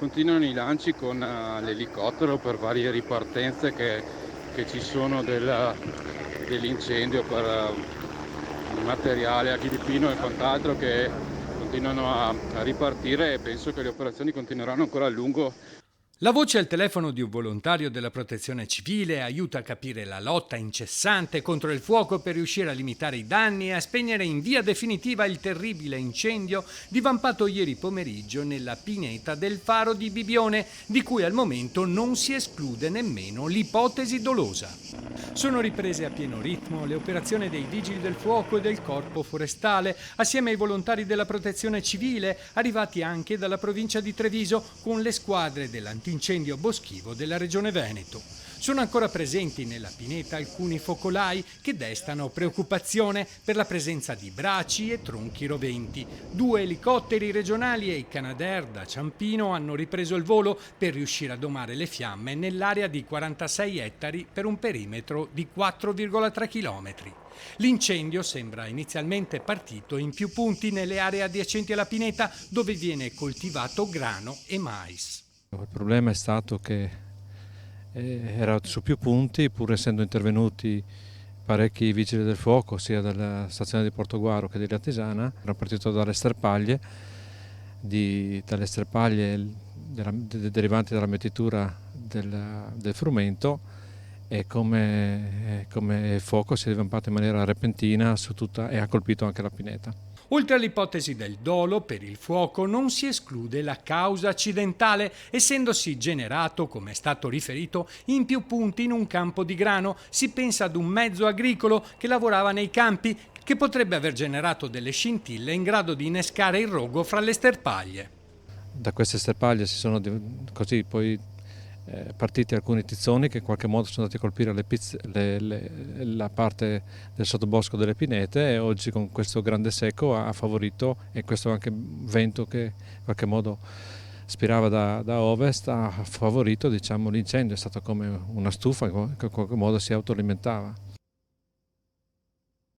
continuano i lanci con l'elicottero per varie ripartenze che ci sono dell'incendio per materiale a Chilipino e quant'altro, che continuano a ripartire, e penso che le operazioni continueranno ancora a lungo. La voce al telefono di un volontario della Protezione Civile aiuta a capire la lotta incessante contro il fuoco per riuscire a limitare i danni e a spegnere in via definitiva il terribile incendio divampato ieri pomeriggio nella pineta del Faro di Bibione, di cui al momento non si esclude nemmeno l'ipotesi dolosa. Sono riprese a pieno ritmo le operazioni dei Vigili del Fuoco e del Corpo Forestale, assieme ai volontari della Protezione Civile, arrivati anche dalla provincia di Treviso, con le squadre dell'antincendio boschivo della Regione Veneto. Sono ancora presenti nella pineta alcuni focolai che destano preoccupazione per la presenza di braci e tronchi roventi. 2 elicotteri regionali e i Canadair da Ciampino hanno ripreso il volo per riuscire a domare le fiamme nell'area di 46 ettari per un perimetro di 4,3 km. L'incendio sembra inizialmente partito in più punti nelle aree adiacenti alla pineta, dove viene coltivato grano e mais. Il problema è stato che era su più punti, pur essendo intervenuti parecchi vigili del fuoco sia dalla stazione di Portoguaro che di Atesana. Era partito dalle sterpaglie derivanti dalla mettitura del frumento, e come il fuoco si è divampato in maniera repentina su tutta e ha colpito anche la pineta. Oltre all'ipotesi del dolo per il fuoco, non si esclude la causa accidentale, essendosi generato, come è stato riferito, in più punti in un campo di grano. Si pensa ad un mezzo agricolo che lavorava nei campi, che potrebbe aver generato delle scintille in grado di innescare il rogo fra le sterpaglie. Da queste sterpaglie si sono così poi partiti alcuni tizzoni che in qualche modo sono andati a colpire la parte del sottobosco delle pinete, e oggi con questo grande secco ha favorito, e questo anche vento che in qualche modo spirava da ovest ha favorito, diciamo, l'incendio. È stato come una stufa che in qualche modo si autoalimentava.